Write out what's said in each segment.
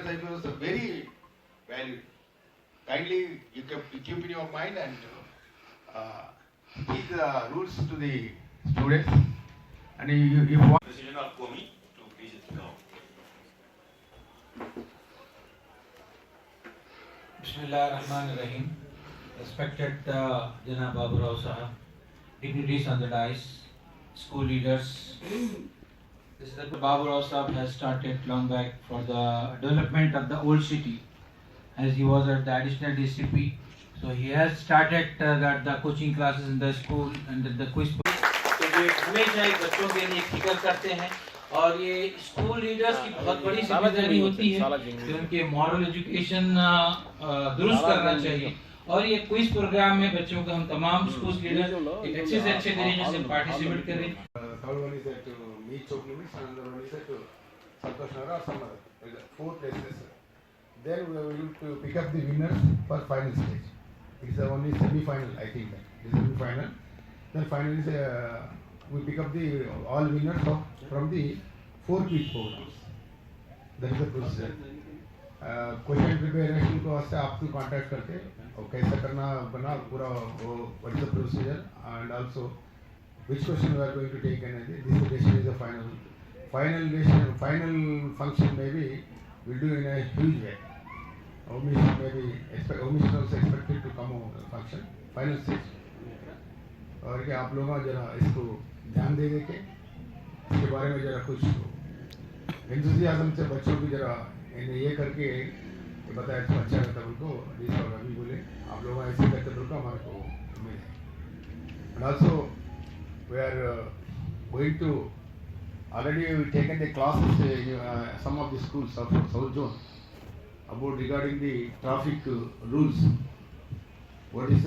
life was very valued. Kindly you keep in your mind and teach the rules to the students. And you want President of Komi to please it now. Bismillahirrahmanirrahim. Respected Janab Babu Rao Sahab, dignitaries on the dais, school leaders. This is the Babu Rao Sahab has started long back for the development of the old city, as he was at the additional DCP. So he has started the coaching classes in the school and the quiz. तो ये हमेशा एक बच्चों के लिए फिक्र करते हैं और ये स्कूल लीडर्स की बहुत बड़ी जिम्मेदारी होती है कि उनके मॉरल एजुकेशन दुरुस्त करना चाहिए और ये क्विज प्रोग्राम में बच्चों को हम तमाम स्कूल लीडर एक अच्छे से अच्छे तरीके से पार्टिसिपेट करें. third one is to meet Chok limits, and another one is to Santosh Nagar or some other 4 places. Then we will to pick up the winners for final stage. It is only semi-final, I think. It is semi-final. Then finally we pick up the all winners from the 4 quiz programs. That is the procedure. Question preparation को वास्ते आपको contact करके और कैसा करना बना पूरा वो what is the procedure and also which question we are going to take and this decision is the final decision, final function maybe we'll do in a huge way. Omission maybe omission also expected to come on function final stage. और क्या आप लोग जरा इसको ध्यान दे के इसके बारे में जरा कुछ एंथुसियाज्म से बच्चों की जरा ये करके ये बताया तो अच्छा रहता उनको जिस और अभी बोले आप लोग ऐसे करते तो हमारे को उम्मीद है. And also we are going to already taken the classes in some of the schools of South Zone about regarding the traffic rules. What is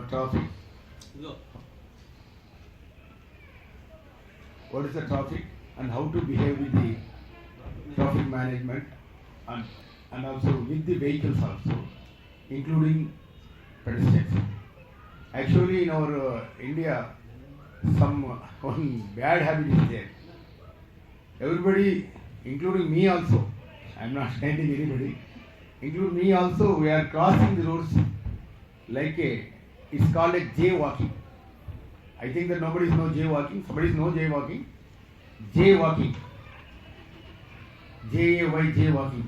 traffic? No. What is the traffic and how to behave with the traffic management and also with the vehicles also, including pedestrians. Actually, in our India, one bad habit is there. Everybody, including me also, I am not standing anybody, including me also, we are crossing the roads like it's called a jaywalking. I think that nobody knows jaywalking. Somebody knows jaywalking. Jaywalking. J-A-Y, jaywalking.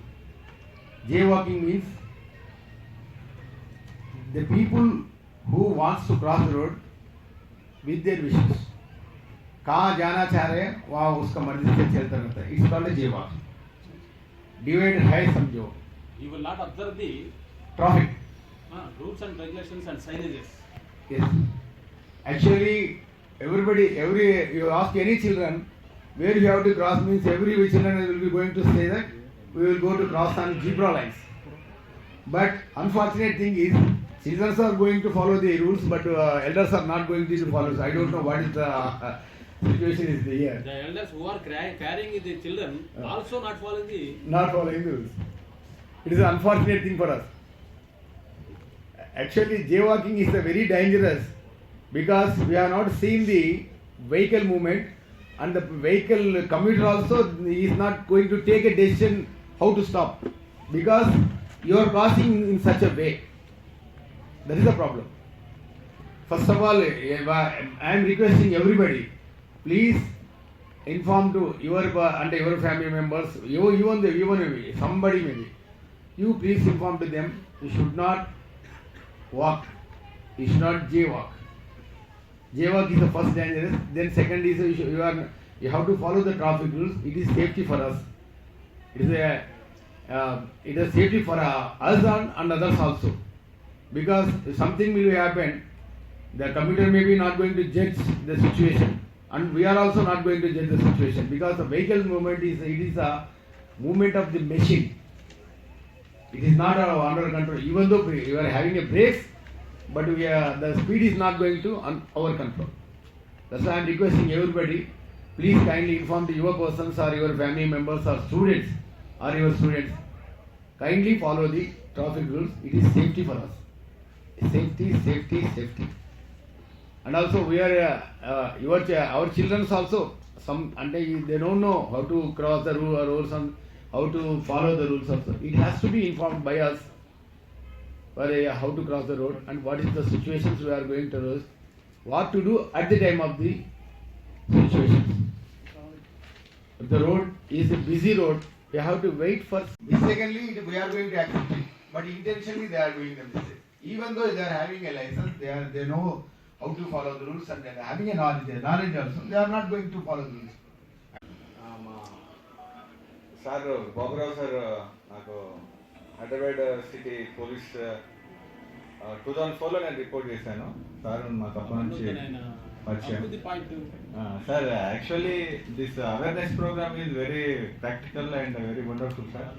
Jaywalking means the people who wants to cross the road with their wishes. कहाँ जाना चाह रहे हैं वहाँ उसका मर्जी से चलता रहता है. It's called a jaywalking. Divided है समझो. You will not observe the Traffic. rules and regulations and signages. Yes. Actually, you ask any children where you have to cross means every children will be going to say that we will go to cross on zebra lines. But unfortunate thing is children are going to follow the rules, but elders are not going to follow. So I don't know what is the situation is here. The elders who are carrying the children also not following the rules. It is an unfortunate thing for us. Actually, jaywalking is a very dangerous because we have not seen the vehicle movement and the vehicle commuter also is not going to take a decision how to stop because you are crossing in such a way. That is the problem. First of all, I am requesting everybody, please inform to your and your family members, even somebody maybe, you please inform to them, you should not walk, you should not jaywalk. Jaywalk is the first dangerous. Then second is you have to follow the traffic rules. It is safety for us. It is safety for us and others also. Because if something will happen, the commuter may be not going to judge the situation, and we are also not going to judge the situation because the vehicle movement is a movement of the machine. It is not under control. Even though we are having a brakes, but the speed is not going to our control. That's why I am requesting everybody, please kindly inform to your persons or your family members or students or your students. Kindly follow the traffic rules. It is safety for us. Safety, safety, safety. And also we are our children also they don't know how to cross the roads and how to follow the rules also. It has to be informed by us for how to cross the road and what is the situations we are going to lose, what to do at the time of the situation. If the road is a busy road, we have to wait for. Secondly, we are going to accept it, but intentionally they are doing the mistake. Even though they are having a license, they know how to follow the rules and they are having a knowledge also. They are not going to follow the rules. Sir Baburao sir నాకు Hyderabad city police 2004లో నేను report చేశాను sir మాకు అప్పటి నుంచి పరిచయం sir actually this awareness programme is very practical and very wonderful sir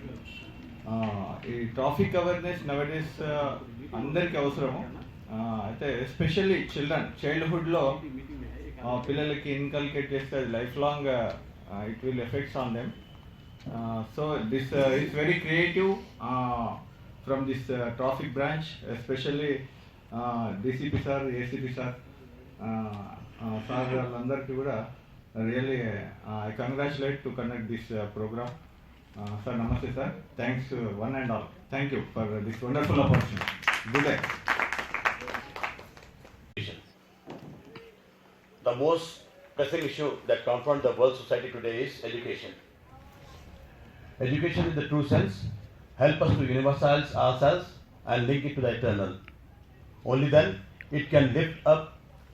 ఈ traffic awareness nowadays అందరికీ అవసరము అయితే ఎస్పెషల్లీ చైల్డ్హుడ్లో పిల్లలకి ఇన్కల్కేట్ చేస్తే అది life long it will effects on them. So this is very creative from this traffic branch, especially DCP sir, ACP sir, sir Landarki kuda really I congratulate to conduct this program. Sir, namaste sir. Thanks one and all. Thank you for this wonderful opportunity. Good day. The most pressing issue that confronts the world society today is education. Education in the true sense help us to universalize ourselves and link it to the eternal. Only then it can lift up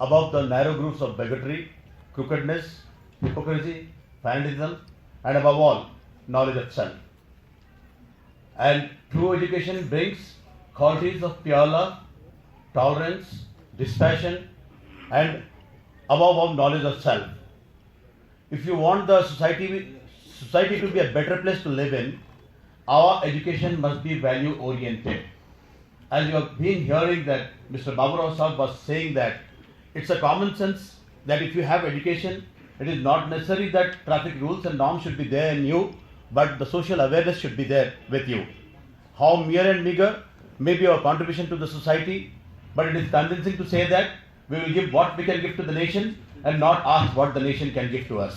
above the narrow grooves of bigotry, crookedness, hypocrisy, fanatism, and above all, knowledge of self. And true education brings qualities of pure love, tolerance, dispassion, and above all, knowledge of self. If you want the society to be a better place to live in, our education must be value oriented. As you have been hearing that Mr. Babu Rao Sahab was saying that it's a common sense that if you have education, it is not necessary that traffic rules and norms should be there in you, but the social awareness should be there with you. How mere and meager may be our contribution to the society, but it is convincing to say that we will give what we can give to the nation and not ask what the nation can give to us.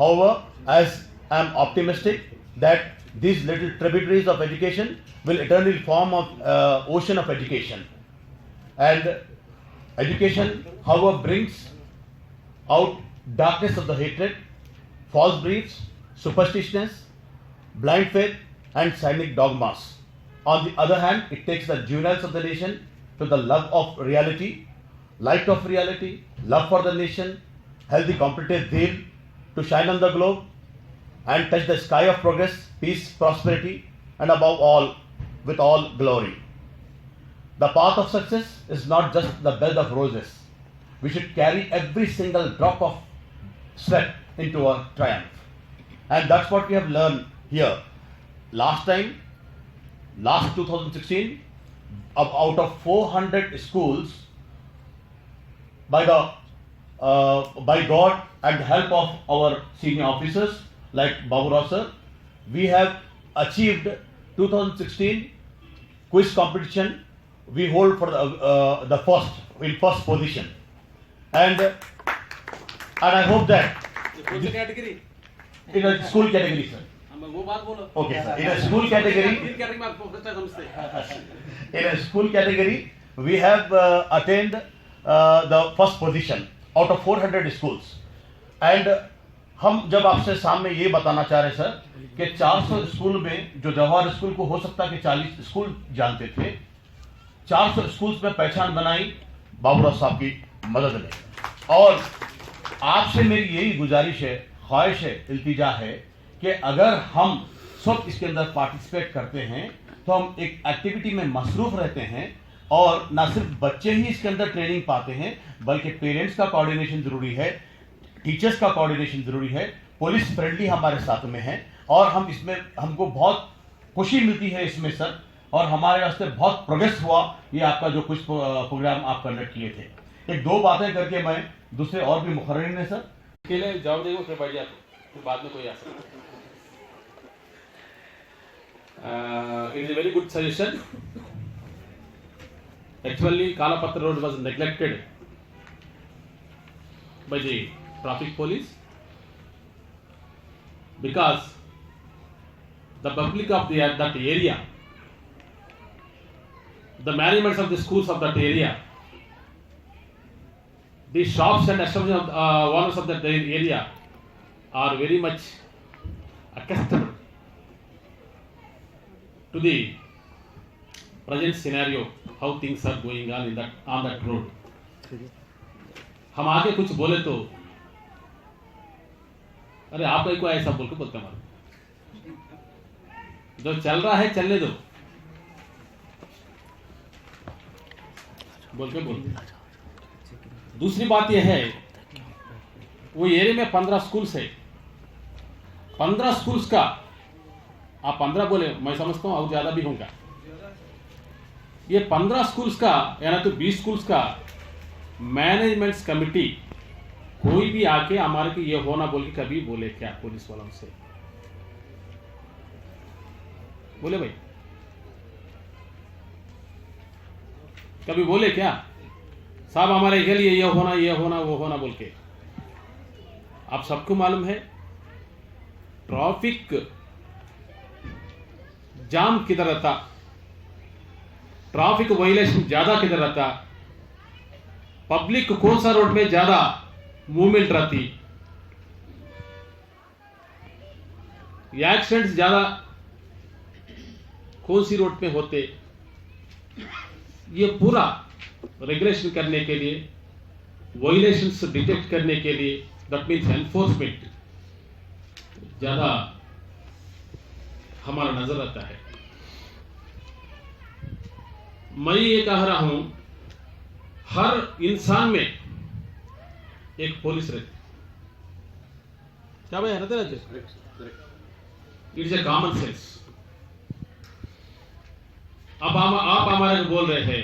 However, as I am optimistic that these little tributaries of education will eternally form an ocean of education. And education, however, brings out darkness of the hatred, false beliefs, superstitiousness, blind faith, and cynic dogmas. On the other hand, it takes the juveniles of the nation to the love of reality, light of reality, love for the nation, healthy competitive zeal, to shine on the globe and touch the sky of progress, peace, prosperity, and above all, with all glory. The path of success is not just the bed of roses. We should carry every single drop of sweat into our triumph. And that's what we have learned here. Last 2016, out of 400 schools, by God and help of our senior officers like Babu Rao sir, we have achieved 2016 quiz competition. We hold for the first position, and I hope that कौन सा category? in a school category, sir. वो बात बोलो. Okay, sir. In a school category, तीन category में आपको first समझते हैं. in a school category, we have attained the first position out of 400 schools. And हम जब आपसे सामने ये बताना चाह रहे हैं सर कि 400 स्कूल में जो जवाहर स्कूल को हो सकता है कि 40 स्कूल जानते थे, 400 स्कूल्स में पहचान बनाई बाबू राव साहब की मदद ने. और आपसे मेरी यही गुजारिश है, ख्वाहिश है, इल्तिजा है कि अगर हम सब इसके अंदर पार्टिसिपेट करते हैं तो हम एक एक्टिविटी में मसरूफ रहते हैं और ना सिर्फ बच्चे ही इसके अंदर ट्रेनिंग पाते हैं बल्कि पेरेंट्स का कोऑर्डिनेशन जरूरी है, टीचर्स का कोऑर्डिनेशन जरूरी है, पुलिस फ्रेंडली हमारे साथ में है और हम इसमें हमको बहुत खुशी मिलती है इसमें सर. और हमारे वास्ते बहुत प्रोग्रेस हुआ ये आपका जो कुछ प्रोग्राम आप कंडक्ट किए थे. एक दो बातें करके मैं दूसरे और भी मुखर्रिन है सर के लिए जवाब देंगे फिर बढ़ जाते फिर बाद में कोई आ सकता है. It is a very good suggestion. Actually, Kalapatra Road was neglected by the traffic police because the public of that area, the management of the schools of that area, the shops and establishment of owners of that area are very much accustomed to the present scenario, how things are going on on that road. हम आगे कुछ बोले तो अरे आप को ऐसा बोल के बोलते हमारे, जो चल रहा है चलने दो बोल के बोलते। दूसरी बात यह है, वो एरिया में 15 स्कूल्स है, 15 स्कूल्स का आप 15 बोले, मैं समझता हूँ और ज्यादा भी होगा। ये 15 स्कूल्स का यानी तो 20 स्कूल्स का मैनेजमेंट कमिटी कोई भी आके हमारे को ये होना बोल के कभी बोले क्या पुलिस वालों से? बोले भाई कभी बोले क्या साहब हमारे के लिए ये होना वो होना बोल के? आप सबको मालूम है ट्रैफिक जाम किधर रहता, ट्रैफिक वायलेशन ज्यादा किधर रहता, पब्लिक कौन सा रोड में ज्यादा मूवमेंट रहती, एक्सीडेंट्स ज्यादा कौन सी रोड पे होते, ये पूरा रेगुलेशन करने के लिए, वायलेशंस डिटेक्ट करने के लिए, दैट मीन्स एनफोर्समेंट ज्यादा हमारा नजर आता है। मैं ये कह रहा हूं हर इंसान में एक पुलिस रहती, क्या भाई रहते रहते, इट्स ए कॉमन सेंस। अब आप हमारे को बोल रहे हैं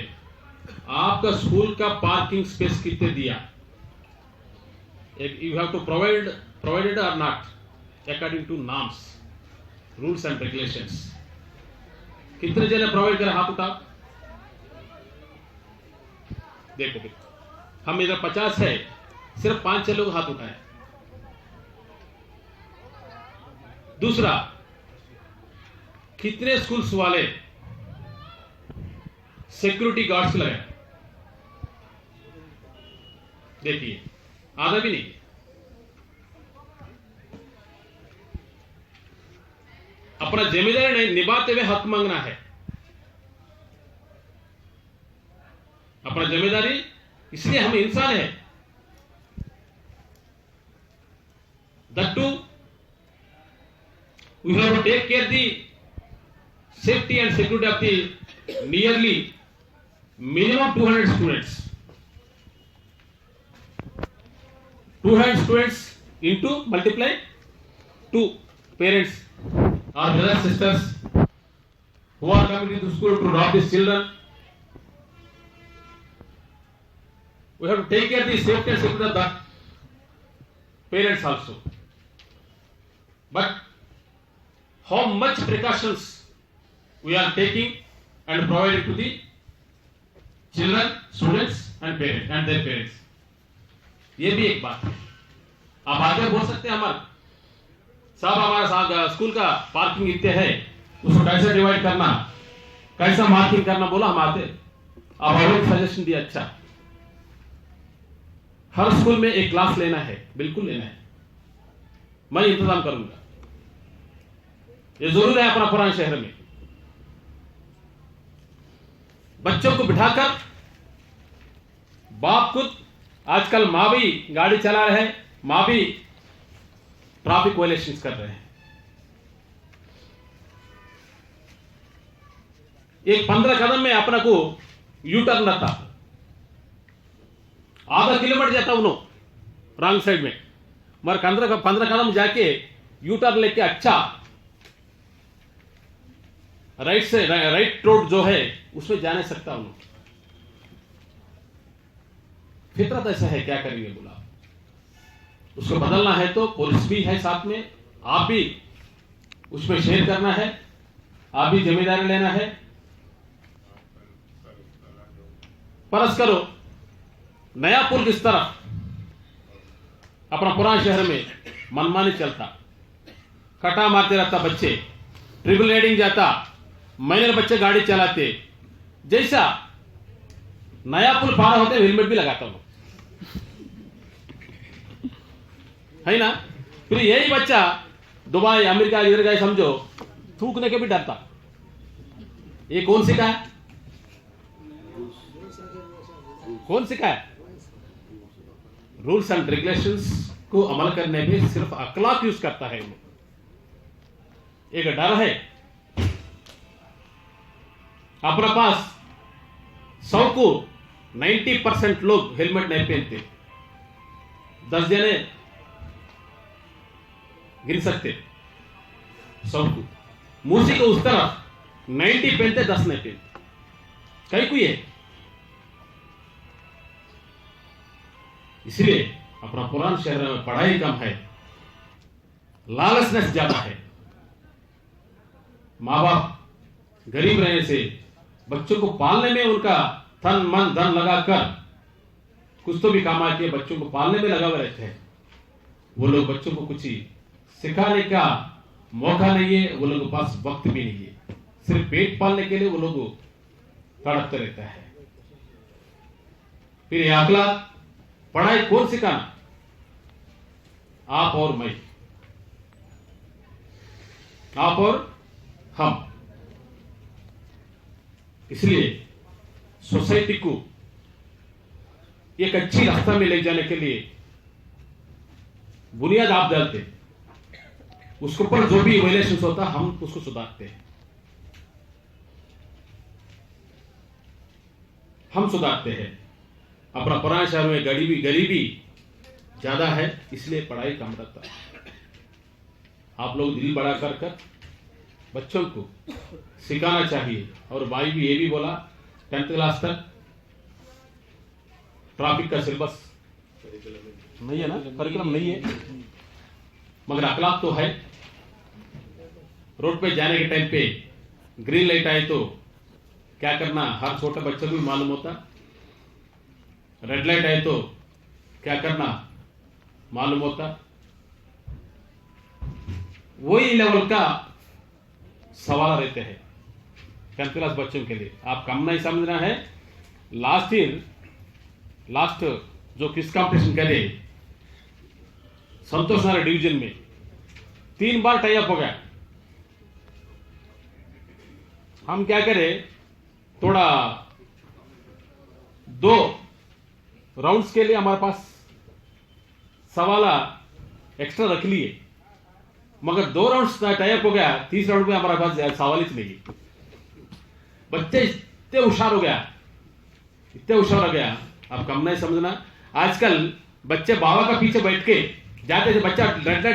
आपका स्कूल का पार्किंग स्पेस कितने दिया, यू हैव टू प्रोवाइडेड और not according to norms rules and regulations. कितने जने प्रोवाइड करें हाथ उठा, देखो हम इधर 50 है, सिर्फ 5-6 लोग हाथ उठाए। दूसरा, कितने स्कूल्स वाले सिक्योरिटी गार्ड्स लगाए, देखिए आधा भी नहीं। अपना जिम्मेदारी निभाते हुए हक मांगना है, अपना जिम्मेदारी, इसलिए हम इंसान है। That too, we have to take care the safety and security of the nearly minimum 200 students. 200 students into multiply 2 parents or brothers sisters who are coming to school to drop these children. We have to take care of the safety and security of the parents also. But how much precautions we are taking and providing to the children, students and parents and their parents, ये भी एक बात है। आप आगे बोल सकते हैं हमारे साहब हमारा स्कूल का पार्किंग इतने है, उसको कैसे डिवाइड करना, कैसा मार्किंग करना, बोला हम आते, आप और सजेशन दिया। अच्छा, हर स्कूल में एक क्लास लेना है, बिल्कुल लेना है, मैं इंतजाम करूंगा। ये जरूर है अपना पुराने शहर में बच्चों को बिठाकर, बाप खुद, आजकल माँ भी गाड़ी चला रहे हैं, माँ भी ट्रैफिक वायलेशंस कर रहे हैं। एक 15 कदम में अपना को यू टर्न रहता, आधा किलोमीटर जाता उन्होंने रॉन्ग साइड में, मगर 15 कदम जाके यू टर्न लेके अच्छा राइट से राइट रोड जो है उसमें जा नहीं सकता उन्होंने। फितरत ऐसा है, क्या करेंगे बोला। उसको बदलना है तो पुलिस भी है साथ में, आप भी उसमें शेयर करना है, आप भी जिम्मेदारी लेना है। परस करो, नया पुल किस तरफ, अपना पुराने शहर में मनमानी चलता, कटा मारते रहता बच्चे, ट्रिपल राइडिंग जाता, माइनर बच्चे गाड़ी चलाते, जैसा नया पुल पार होते हेलमेट भी लगाता हूं, है ना। फिर यही बच्चा दुबई अमेरिका इधर गए समझो, थूकने के भी डरता। ये कौन सिखाया? कौन सिखाया? रूल्स एंड रेगुलेशंस को अमल करने में सिर्फ अखलाक यूज करता है। एक डर है। अपने पास 100 को 90% लोग हेलमेट नहीं पहनते, 10 जने गिन सकते 100 को। मूसी को उस तरफ 90 पहनते, 10 नहीं पहनते। कई कोई है। इसलिए अपना पुरान शहर में पढ़ाई कम है, लालचनेस ज्यादा है। माँ बाप गरीब रहने से बच्चों को पालने में उनका तन मन धन लगाकर कुछ तो भी कमा के बच्चों को पालने में लगा हुए रहते हैं। वो लोग बच्चों को कुछ ही सिखाने का मौका नहीं है, वो लोगों के पास वक्त भी नहीं है। सिर्फ पेट पालने के लिए वो लोग तड़पते रहता है। फिर ये अखलाक पढ़ाई कौन सिखाना? आप और मैं, आप और हम। इसलिए सोसाइटी को एक अच्छी रास्ता में ले जाने के लिए बुनियाद आप डालते, उसके ऊपर जो भी वायलेशन होता हम उसको सुधारते हैं, हम सुधारते हैं। अपना पुराने शहर में गरीबी ज्यादा है, इसलिए पढ़ाई कम रहता है। आप लोग दिल बड़ा कर बच्चों को सिखाना चाहिए। और भाई भी ये भी बोला 10th क्लास तक ट्रैफिक का सिलेबस नहीं है ना, करिकुलम नहीं है, मगर अखलाक तो है। रोड पे जाने के टाइम पे ग्रीन लाइट आए तो क्या करना, हर छोटे बच्चे को भी मालूम होता। रेड लाइट आए तो क्या करना मालूम होता। वही लेवल का सवाल रहते हैं 10th क्लास बच्चों के लिए। आप कम नहीं समझना है। लास्ट जो किस कंपटीशन करे संतोष नगर डिवीजन में 3 बार टाई अप हो गया। हम क्या करें, थोड़ा 2 राउंड्स के लिए हमारे पास सवाला एक्स्ट्रा रख लिए, मगर 2 राउंड्स टाई अप हो गया, 3 राउंड में हमारे पास सवाल ही नहीं। बच्चे इतने होशियार हो गया, इतने होशियार हो गया, आप कम नहीं समझना। आजकल बच्चे बाबा का पीछे बैठ के जाते थे, बच्चा रेड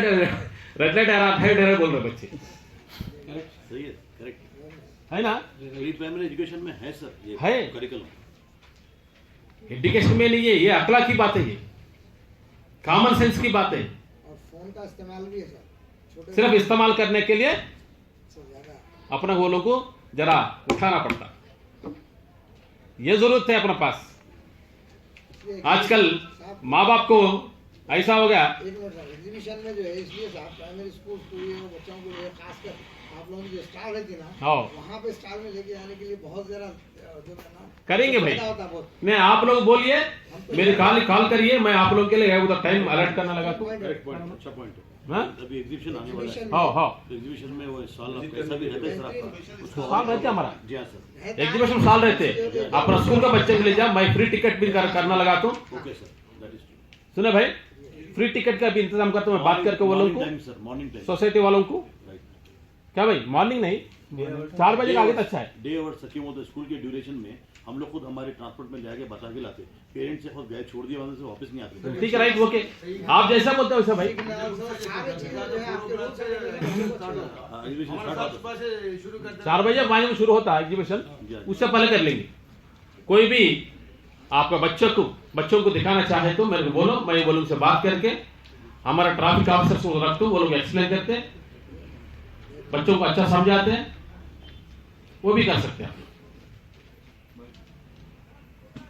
लाइट आ रहा है बोल रहे बच्चे, सही है, करेक्ट है ना। प्री प्राइमरी एजुकेशन में है सर, ये है करिकुलम। एजुकेशन में नहीं है, ये अखलाक की बात है, ये कॉमन सेंस की बात है। और फोन का इस्तेमाल भी है सर, छोटे सिर्फ इस्तेमाल करने के लिए से ज्यादा। अपना वो लोगों को जरा उठाना पड़ता, ये जरूरत है अपने पास। इसलिए आजकल साहब, माँ बाप को ऐसा हो गया। एक मिनट सर, एग्जीबिशन में जो है इसलिए साहब प्राइमरी स्कूल को लिए बच्चों को लिए खासकर आप लोगों की जो स्टाल रहती ना, हाँ। वहाँ पे स्टाल में लेके जाने के लिए बहुत जरा जो है ना करेंगे भाई। फायदा होता है बहुत। नहीं, आप लोग बोलिए, मेरे कॉल करिए, मैं आप लोग के लिए उधर टाइम अलर्ट करना लगा तो। अच्छा पॉइंट है। हाँ अभी एग्जीबिशन आने वाला है, हाँ हाँ, तो एग्जीबिशन में वो साल पैसा भी रहता है सर आपका, उसको साल रहते हमारा जी हाँ सर। एग्जीबिशन साल रहते। अपना स्कूल का बच्चे के ले जाओ, मैं फ्री टिकट भी करना लगा तो। Okay sir, that is true. सुने भाई, फ्री टिकट का भी इंतजाम करता हूँ, मैं बात करके वो लोगों को, time sir, morning time, society वालों को। राइट। क्या भाई, मॉर्निंग नहीं, 4 बजे का आगे तो अच्छा है। डे आवर्स सर, क्यों होता है स्कूल के ड्यूरेशन में हम लोग खुद हमारे ट्रांसपोर्ट में जाके बता के लाते, पेरेंट्स से खुद गए छोड़ दिए, वहां से वापस नहीं आते। ठीक है, राइट, ओके, आप जैसा बोलते हो वैसा भाई। सारी चीजें जो है आपके रूल से एग्जीबिशन स्टार्ट होता है 4 बजे 5 में शुरू होता है एग्जीबिशन, उससे पहले कर लेंगे। कोई भी आपका बच्चों को दिखाना चाहे तो मेरे को बोलो, मैं वो लोग से बात करके हमारा ट्रैफिक ऑफिसर को रखता हूँ, वो लोग एक्सप्लेन करते हैं, बच्चों को अच्छा समझाते हैं, वो भी कर सकते हैं।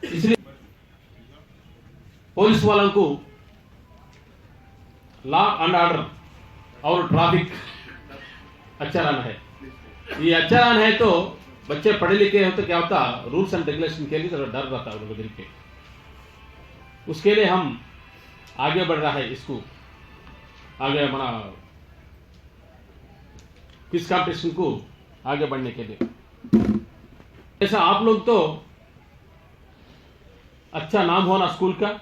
इसलिए पुलिस वालों को लॉ एंड ऑर्डर और ट्रैफिक अच्छा रहना है। ये अच्छा है तो बच्चे पढ़े लिखे हो तो क्या होता, रूल्स एंड रेगुलेशन के लिए थोड़ा डर रहता है उनको दिल के। उसके लिए हम आगे बढ़ रहा है इसको आगे हमारा क्विज कॉम्पिटिशन को आगे बढ़ने के लिए। ऐसा आप लोग तो अच्छा नाम होना स्कूल का,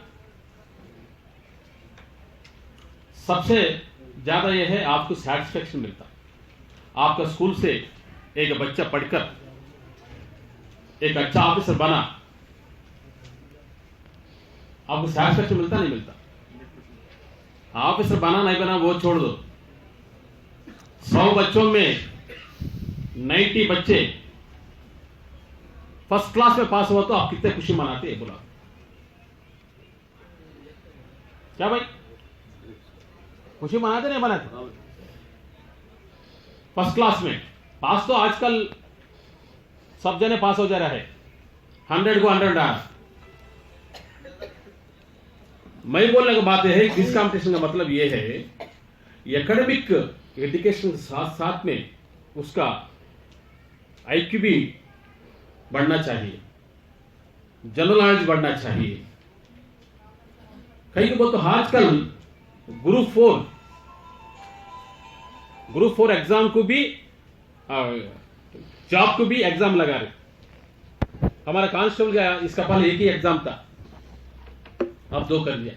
सबसे ज्यादा यह है आपको सेटिस्फेक्शन मिलता। आपका स्कूल से एक बच्चा पढ़कर एक अच्छा ऑफिसर बना, आपको सेटिस्फेक्शन मिलता नहीं मिलता? ऑफिसर बना नहीं बना वो छोड़ दो, 100 बच्चों में 90 बच्चे फर्स्ट क्लास में पास हुआ तो आप कितने खुशी मनाते हैं बोला? क्या भाई खुशी मनाते नहीं मनाते? फर्स्ट क्लास में पास तो आजकल सब जने पास हो जा रहा है, 100 को 100 आ। मैं बोलने की बात यह है, क्विज कंपटीशन का मतलब यह है एकेडमिक एजुकेशन के साथ साथ में उसका IQ भी बढ़ना चाहिए, जनरल नॉलेज बढ़ना चाहिए। कहीं को तो आजकल ग्रुप 4 एग्जाम को भी जॉब को भी एग्जाम लगा रहे। हमारा कांस्टेबल का इसका पहले एक ही एग्जाम था, अब 2 कर दिया।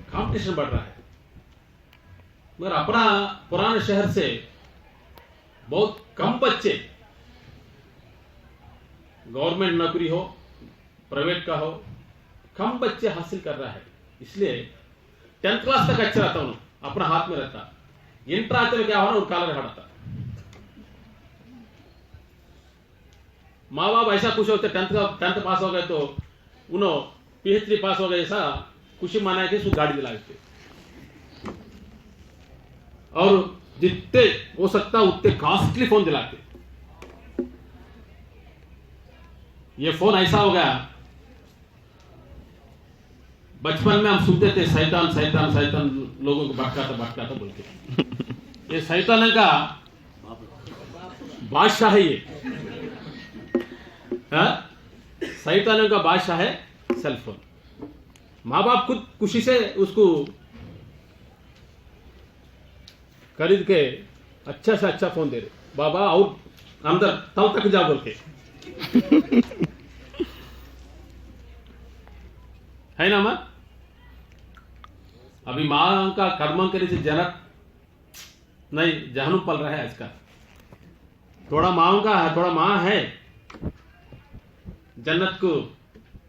कंपटीशन बढ़ रहा है, मगर अपना पुराने शहर से बहुत कम बच्चे गवर्नमेंट नौकरी हो प्राइवेट का हो, कम बच्चे हासिल कर रहा है। इसलिए 10th क्लास तक अच्छा रहता हूं, अपना हाथ में रहता। इंटर आते में क्या हो रहा है, कालर हटता। माँ बाप ऐसा खुश होते 10th पास हो गए तो उन्होंने PhD पास हो गए, ऐसा खुशी मना के उसको गाड़ी दिला देते, और जितने हो सकता उतने कॉस्टली फोन दिलाते। ये फोन ऐसा हो गया, बचपन में हम सुनते थे शैतान शैतान शैतान, लोगों को भटकाता बोलते। ये शैतान का बादशाह है, ये शैतान का बादशाह है सेलफोन। माँ बाप खुद खुशी से उसको खरीद के अच्छा से अच्छा फोन दे रहे, बाबा और अंदर तल तक जा बोल के। है ना मां? अभी मां का कर्म करे से जनक नहीं जहनु पल रहा है आजकल। थोड़ा मां का थोड़ा मां है, जन्नत को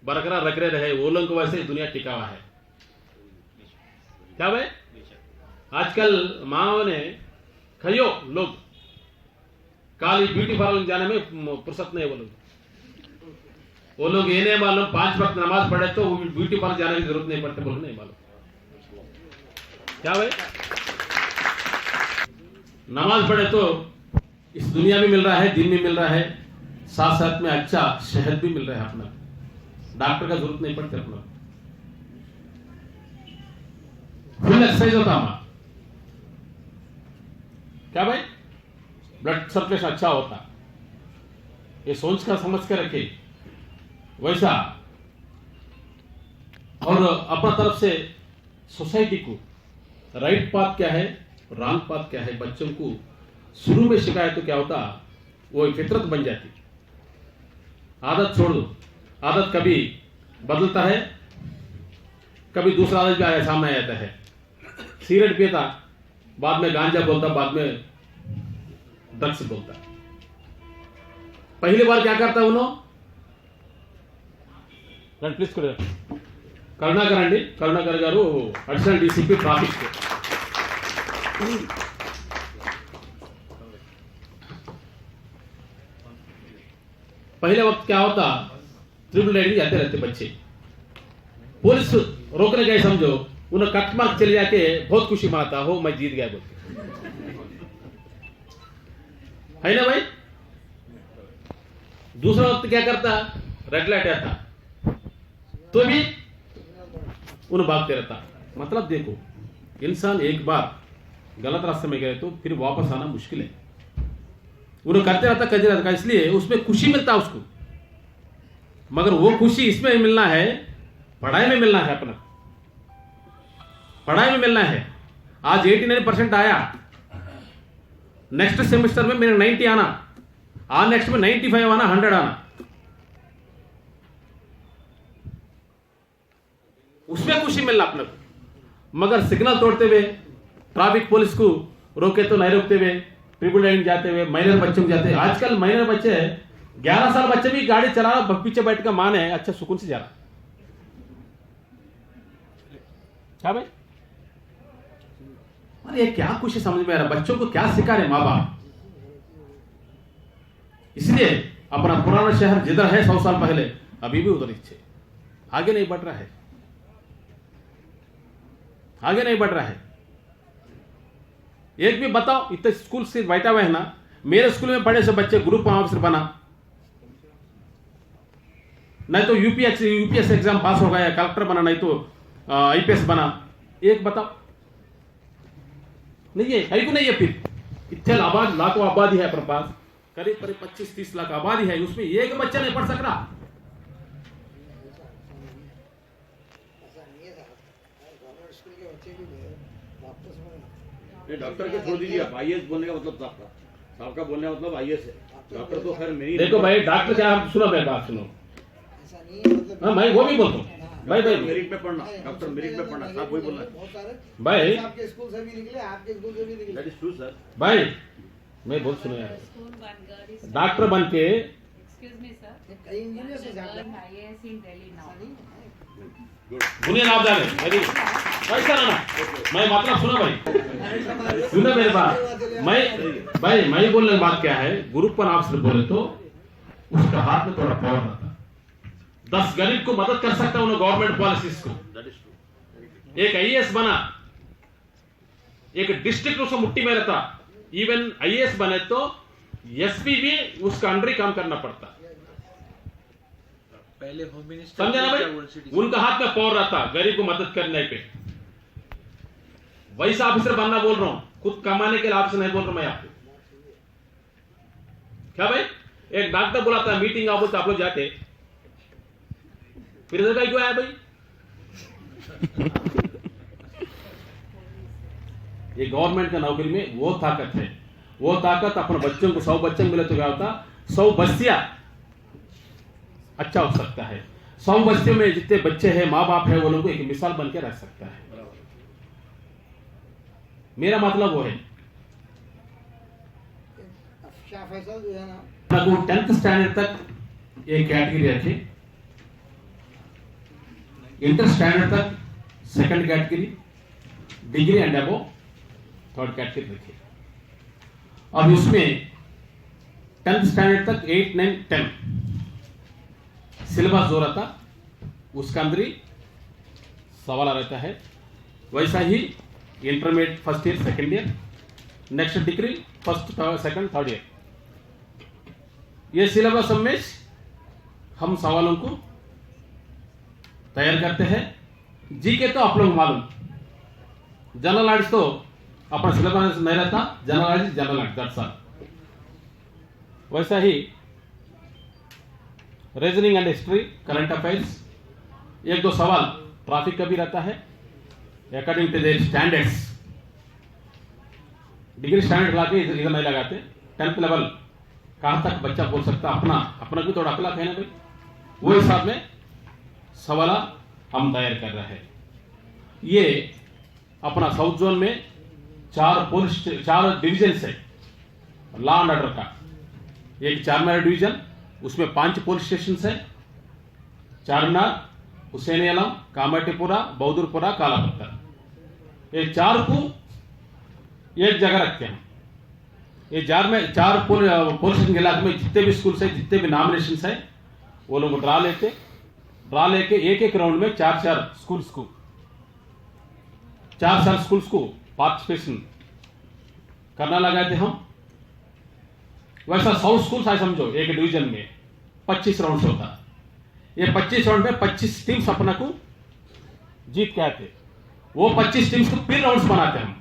बरकरार रख रहे वो लोग को वैसे दुनिया टिका हुआ है। क्या भाई आजकल माँ ने खरियो लोग काली ब्यूटी पार्लर जाने में फुर्सत नहीं। वो लोग ये नहीं मालूम 5 वक्त नमाज पढ़े तो ब्यूटी पार्लर जाने की जरूरत नहीं पड़ती, बोलो नहीं मालूम। क्या भाई नमाज पढ़े तो इस दुनिया में मिल रहा है, दिन में मिल रहा है, साथ साथ में अच्छा शहद भी मिल रहा है। अपना डॉक्टर का जरूरत नहीं पड़ती, अपना फुल एक्सरसाइज होता हमारा। क्या भाई ब्लड सर्कुलेशन अच्छा होता, ये सोच कर समझ कर रखे वैसा। और अपना तरफ से सोसाइटी को राइट पाथ क्या है, रॉन्ग पाथ क्या है, बच्चों को शुरू में सिखाए तो क्या होता, वो फितरत बन जाती। आदत छोड़ दो, आदत कभी बदलता है, कभी दूसरा आदत भी आया सामने आ जाता है। सिगरेट पीता, बाद में गांजा बोलता, बाद में ड्रग्स बोलता। पहली बार क्या करता उन्होंने please Karunakar garu additional DCP traffic के पहले वक्त क्या होता, ट्रिपल राइडिंग जाते रहते बच्चे, पुलिस रोकने गए समझो, उन्हें कट मार्क चले जाके बहुत खुशी मनाता हो मैं जीत गया बोलते। है ना भाई? दूसरा वक्त क्या करता, रेड लाइट आता तो भी उन्हें भागते रहता। मतलब देखो इंसान एक बार गलत रास्ते में गए तो फिर वापस आना मुश्किल है। उन्हें करते रहता इसलिए उसमें खुशी मिलता है उसको, मगर वो खुशी इसमें मिलना है, पढ़ाई में मिलना है, अपना पढ़ाई में मिलना है। आज 89% आया, नेक्स्ट सेमेस्टर में मेरे 90 आना, आज नेक्स्ट में 95 आना, 100 आना, उसमें खुशी मिलना अपने को। मगर सिग्नल तोड़ते हुए, ट्रैफिक पुलिस को रोके तो नहीं रोकते हुए, ट्रिपल लाइन जाते हुए, माइनर बच्चों को जाते, आजकल माइनर बच्चे 11 साल बच्चे भी गाड़ी चला रहा, पीछे बैठ कर माँ है अच्छा सुकून से जा रहा। क्या भाई, अरे ये क्या खुशी समझ में आ रहा, बच्चों को क्या सिखा रहे माँ बाप। इसलिए अपना पुराना शहर जिधर है 100 साल पहले, अभी भी उधर ही आगे नहीं बढ़ रहा है, आगे नहीं बढ़ रहा है। एक भी बताओ, इतने स्कूल से बैठा हुआ है ना, मेरे स्कूल में पढ़े से बच्चे ग्रुप ऑफिसर बना, नहीं तो यूपीएस एग्जाम पास हो गया, कलेक्टर बना, नहीं तो आईपीएस बना। एक बताओ, नहीं है क्यों नहीं है। फिर इतने लाखों आबादी है अपने पास, करीब 25-30 लाख आबादी है, उसमें एक बच्चा नहीं पढ़ सक रहा। ऐसा नहीं है साहब, गवर्नमेंट स्कूल के बच्चे भी डॉक्टर्स में डॉक्टर के छोड़ दीजिए, आप आईएएस बोलने का मतलब आपका, साहब का बोलने का मतलब आईएएस है, डॉक्टर तो खैर मेरी। देखो भाई, डॉक्टर क्या, सुनो मेरी बात सुनो, ऐसा नहीं है, मतलब हाँ मैं वो भी बोलता हूँ भाई, मेरिट पे पढ़ना, डॉक्टर मेरिट पे पढ़ना, साहब वही बोल रहे हैं। बहुत सारे भाई, आपके स्कूल से भी निकले, आपके स्कूल से भी निकले। That is true sir. भाई मैं बहुत सुनो यार, डॉक्टर बन के Excuse me, sir. कई इंजीनियर से Learn जाते हैं। IAS in Delhi now. दुनिया नाम जाने मेरी कैसा ना, मैं मतलब सुनो भाई, सुनो मेरी बात। मैं बोलने की बात क्या है, ग्रुप पर आपसे बोले तो उसका हाथ में थोड़ा पावर रहता, 10 गरीब को मदद कर सकता उन्हें गवर्नमेंट पॉलिसीज को। That is true. एक आईएएस बना, एक डिस्ट्रिक्ट उसको मुट्ठी में रहता, इवन आईएएस बने तो एसपी भी उसका अंडर ही काम करना पड़ता। पहले होम मिनिस्टर समझा ना भाई, उनका हाथ में पावर रहता गरीब को मदद करने पे। वैसा ऑफिसर बनना बोल रहा हूं, खुद कमाने के लिए ऑफिसर नहीं बोल रहा मैं आपको। क्या भाई, एक डॉक्टर बुलाता मीटिंग आओ तो आप लोग जाते, फिर इधर क्यों आया भाई। ये गवर्नमेंट का नौकरी में वो ताकत है, वो ताकत अपने बच्चों को 100 बच्चों मिले तो क्या होता, 100 बस्तियां अच्छा हो सकता है। 100 बस्तियों में जितने बच्चे हैं, माँ बाप है, वो लोगों को एक मिसाल बन के रह सकता है। मेरा मतलब वो है, शाह फैसल जो है ना, 10th स्टैंडर्ड तक एक कैटेगरी रखे, इंटर स्टैंडर्ड तक second category, degree and above third category रखे। अब उसमें 10th स्टैंडर्ड तक 8, 9, 10 सिलेबस जो रहता उसका अंदर ही सवाल रहता है। वैसा ही intermediate first year, second year, next degree first, second, third year, ये सिलेबस में हम सवालों को तैयार करते हैं। जीके तो आप लोग मालूम, जनरल नॉलेज तो अपना सिलेबस नहीं रहता, general knowledge general knowledge, that's all. वैसा ही reasoning and history, current affairs, 1-2 सवाल ट्रैफिक का भी रहता है according to their standards. Degree standard लाके इधर नहीं लगाते। 10th लेवल कहां तक बच्चा बोल सकता, अपना भी थोड़ा अकला है ना भाई, वो हिसाब में सवाल हम तैयार कर रहे हैं। ये अपना साउथ जोन में 4 डिविजन है लॉ एंड ऑर्डर का। एक चारमीनार डिवीजन, उसमें 5 पुलिस स्टेशन है, चारमीनार, हुसैन आलम, कामाटीपुरा, बहादुरपुरा, कालापत्थर। ये 4 को एक जगह रखते हैं। ये 4 पुलिस स्टेशन के इलाके में जितने भी स्कूल है, जितने भी नॉमिनेशन है, वो लोग ड्रा लेके एक राउंड में 4 स्कूल्स को 4 स्कूल्स को पार्टिसिपेशन करना लगाते हम। वैसा 100 स्कूल्स है समझो, एक डिवीजन में 25 राउंड होता। ये 25 राउंड में 25 टीम्स अपना को जीत के आते, वो 25 टीम्स को फिर राउंड्स बनाते हम।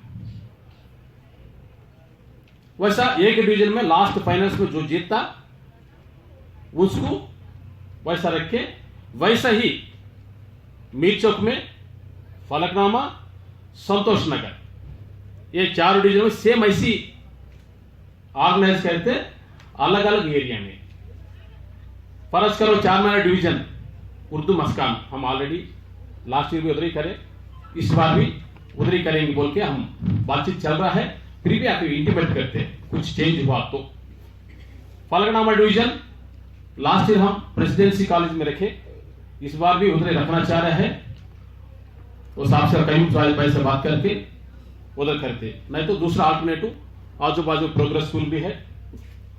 वैसा एक डिवीजन में लास्ट फाइनल्स में जो जीतता उसको वैसा रखे। वैसा ही मीर चौक में, फलकनामा, संतोष नगर, ये 4 डिवीजन में सेम ऐसी ऑर्गेनाइज करते अलग अलग एरिया में। फर्ज करो 4 नंबर डिवीजन उर्दू मस्कान, हम ऑलरेडी लास्ट ईयर भी उधर ही करें, इस बार भी उधर ही करेंगे बोल के हम बातचीत चल रहा है। फिर भी आपको इंटीमेट करते हैं कुछ चेंज हुआ तो। फलकनामा डिवीजन लास्ट ईयर हम प्रेसिडेंसी कॉलेज में रखे, इस बार भी उधर रखना चाह रहे हैं। वो साहब से कई भाई से बात करके उधर करते, नहीं तो दूसरा अल्टरनेटिव आजू बाजू प्रोग्रेस स्कूल भी है,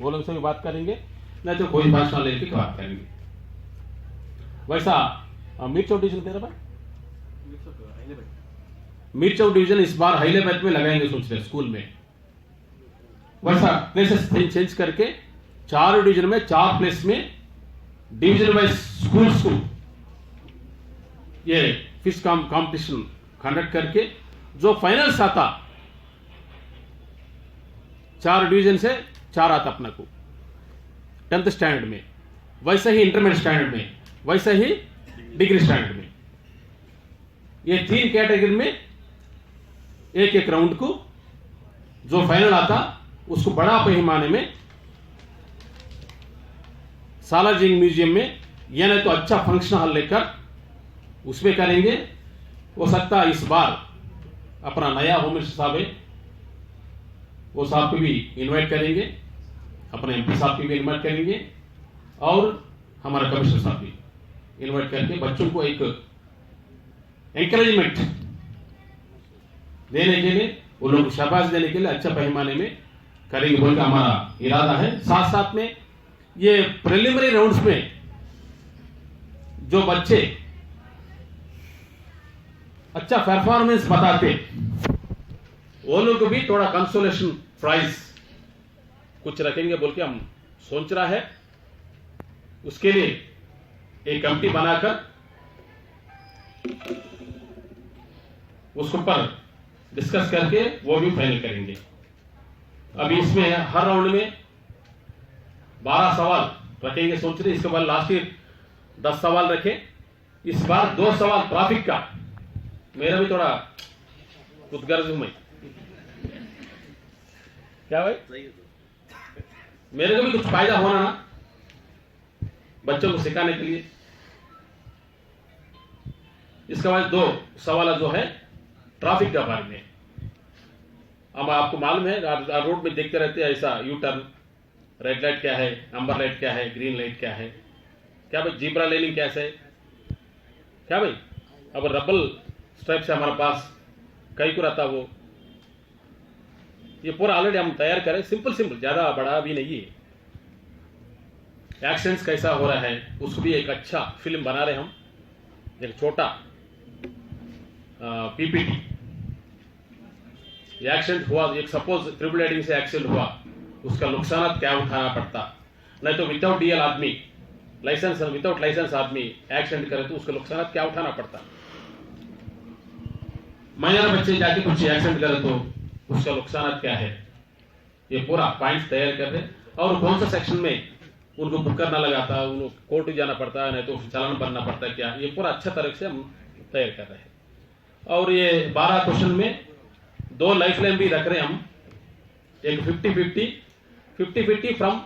वो लोग से भी बात करेंगे, नहीं तो कोई भाषा लेके बात करेंगे। वैसा मीर चौक डिवीजन तेरा मीर चौक डिवीजन इस बार हैदराबाद में लगाएंगे सोच रहे स्कूल में। वैसा प्लेसेस चेंज करके 4 डिवीजन में 4 प्लेस में डिवीजन वाइज स्कूल्स को ये फिश कंपटीशन कंडक्ट करके जो फाइनल्स आता 4 डिवीजन से 4 आता अपना को 10th स्टैंडर्ड में, वैसा ही इंटरमीडिएट स्टैंडर्ड में, वैसा ही डिग्री स्टैंडर्ड में, ये 3 कैटेगरी में एक राउंड को जो फाइनल आता उसको बड़ा पैमाने में सालारजंग म्यूजियम में या नहीं तो अच्छा फंक्शन हॉल लेकर उसमें करेंगे। हो सकता है इस बार अपना नया होम मिनिस्टर साहब है, वो साहब को भी इनवाइट करेंगे, अपने एमपी साहब को भी इनवाइट करेंगे और हमारा कमिश्नर साहब भी इनवाइट करके बच्चों को एक एनकरेजमेंट देने के लिए, वो लोग शाबाश देने के लिए अच्छा पैमाने में करेंगे बोल का हमारा इरादा है। साथ साथ में ये प्रिलिमिनरी राउंड्स में जो बच्चे अच्छा परफॉर्मेंस बताते वो लोग को भी थोड़ा कंसोलेशन प्राइज कुछ रखेंगे बोल के हम सोच रहा है। उसके लिए एक कमिटी बनाकर उसके ऊपर डिस्कस करके वो भी फाइनल करेंगे। अभी इसमें हर राउंड में 12 सवाल रखेंगे सोच रहे, इसके बाद लास्ट ईयर 10 सवाल रखे, इस बार 2 सवाल ट्रैफिक का। मेरा भी थोड़ा उद्गर्ज हूं मैं, क्या भाई मेरे को भी कुछ फायदा होना ना बच्चों को सिखाने के लिए। इसके बाद 2 सवाल जो है ट्रैफिक के बारे में। अब आपको मालूम है रोड में देखते रहते हैं ऐसा यू टर्न, रेड लाइट क्या है, अम्बर लाइट क्या है, ग्रीन लाइट क्या है, क्या भाई जीब्रा लेनिंग कैसे है, क्या भाई। अब रबल स्ट्राइप से हमारे पास कई को रहता वो, ये पूरा ऑलरेडी हम तैयार करें, सिंपल ज्यादा बड़ा भी नहीं है। एक्शंस कैसा हो रहा है उसको भी एक अच्छा फिल्म बना रहे हम, एक छोटा पीपीटी। एक्सीडेंट हुआ, एक सपोज ट्रिपल राइडिंग से एक्सीडेंट हुआ, उसका नुकसान क्या उठाना पड़ता, नहीं तो विदाउट डीएल आदमी लाइसेंस विदाउट लाइसेंस आदमी एक्सीडेंट करे तो उसका नुकसान क्या उठाना पड़ता, माइनर बच्चे जाके कुछ एक्सीडेंट करे तो उसका नुकसान क्या है, ये पूरा पॉइंट्स तैयार कर रहे। और कौन सा सेक्शन में उनको बुक करना लगाता, उनको कोर्ट जाना पड़ता है, नहीं तो चालान भरना पड़ता है, क्या ये पूरा अच्छा तरह से हम तैयार कर रहे हैं। और ये 12 क्वेश्चन में 2 लाइफ लाइन भी रख रहे हैं हम, एक 50-50 फ्रॉम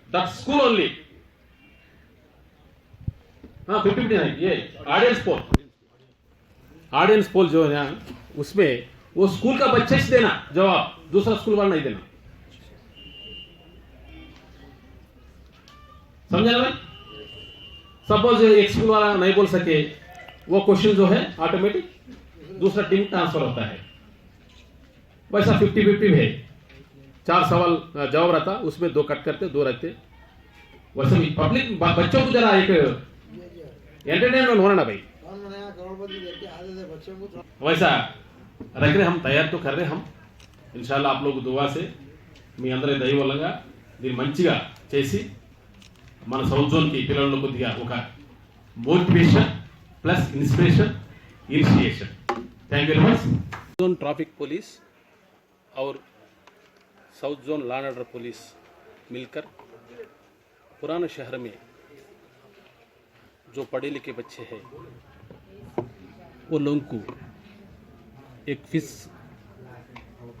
दैट स्कूल ओनली। हाँ 50-50 नहीं, ये ऑडियंस पोल जो है ना उसमें वो स्कूल का बच्चे से देना जवाब, दूसरा स्कूल वाला नहीं देना, समझा ना भाई। सपोज एक स्कूल वाला नहीं बोल सके, वो क्वेश्चन जो है ऑटोमेटिक दूसरा टीम ट्रांसफर होता है। वैसा 50-50 है, 4 सवाल जवाब रहता, उसमें 2 कट करते 2 रहते। वैसे भी पब्लिक बच्चों को जरा एक एंटरटेनमेंट होना ना भाई, वैसा रख रहे हम, तैयार तो कर रहे हम। इंशाल्लाह आप लोग दुआ से మీ అందరి దయ వల్లగా దీన్ని మంచిగా చేసి మన సౌత్ జోన్ కి పిల్లలకు కొద్దిగా ఒక motivation plus inspiration initiation. Thank you very much. Zone traffic police और south zone law and order police मिलकर पुराने शहर में जो पढ़े लिखे बच्चे हैं वो लोगों को एक फिश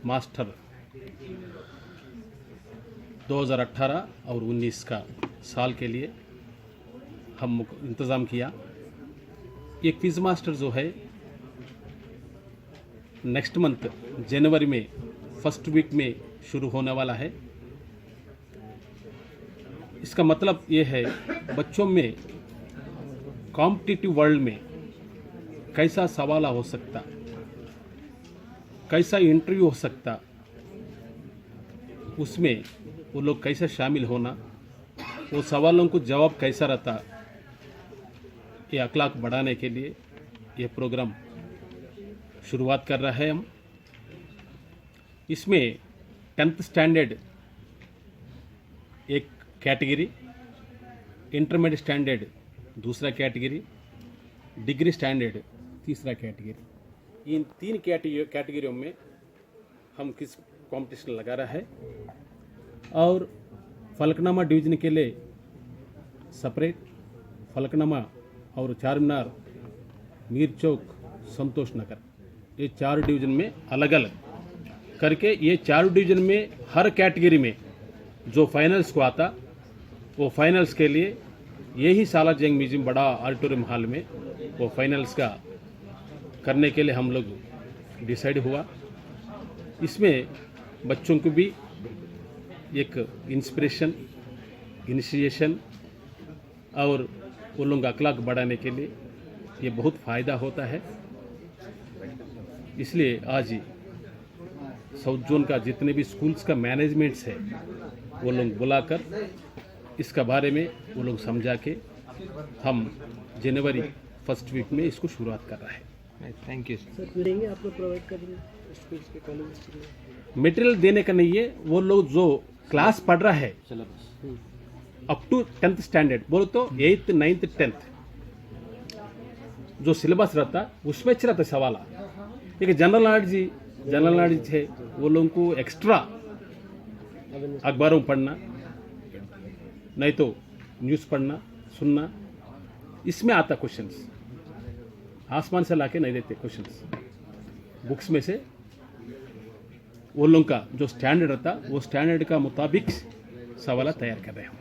मास्टर 2018 और 19 का साल के लिए हम इंतज़ाम किया। एक फिश मास्टर जो है नेक्स्ट मंथ जनवरी में फर्स्ट वीक में शुरू होने वाला है। इसका मतलब ये है बच्चों में कॉम्पिटिटिव वर्ल्ड में कैसा सवाल हो सकता, कैसा इंटरव्यू हो सकता, उसमें वो लोग कैसे शामिल होना, वो सवालों को जवाब कैसा रहता, ये अखलाक बढ़ाने के लिए ये प्रोग्राम शुरुआत कर रहा है हम। इसमें 10th स्टैंडर्ड एक कैटेगरी, इंटरमीडिएट स्टैंडर्ड दूसरा कैटेगरी, डिग्री स्टैंडर्ड तीसरा कैटेगरी। इन 3 कैटेगरियों में हम किस कंपटीशन लगा रहा है और फलकनामा डिवीजन के लिए सेपरेट, फलकनामा और चारमीनार, मीर चौक, संतोष नगर, ये 4 डिवीजन में अलग अलग करके ये 4 डिवीजन में हर कैटेगरी में जो फाइनल्स को आता वो फाइनल्स के लिए यही सालार जंग म्यूजियम बड़ा ऑडिटोरियम हॉल में वो फाइनल्स का करने के लिए हम लोग डिसाइड हुआ। इसमें बच्चों को भी एक इंस्पिरेशन, इनिशिएशन और वो लोग अखलाक बढ़ाने के लिए ये बहुत फ़ायदा होता है। इसलिए आज ही साउथ जोन का जितने भी स्कूल्स का मैनेजमेंट्स है वो लोग बुलाकर इसका बारे में वो लोग समझा के हम जनवरी फर्स्ट वीक में इसको शुरुआत कर रहा है। थैंक यू सर देंगे आप लोग प्रोवाइड करेंगे स्कूल्स के कॉलेज के? मटेरियल देने का नहीं है, वो लोग जो क्लास पढ़ रहा है अप टू 10th स्टैंडर्ड बोलो तो 8th 9th 10th जो सिलेबस रहता उसमें अच्छा रहता सवाल। एक जनरल नॉलेज है वो लोगों को एक्स्ट्रा अखबारों पढ़ना, नहीं तो न्यूज़ पढ़ना सुनना, इसमें आता क्वेश्चंस। आसमान से लाके नहीं देते क्वेश्चंस, बुक्स में से वो लोगों का जो स्टैंडर्ड रहता वो स्टैंडर्ड का मुताबिक सवाल तैयार कर रहे हैं।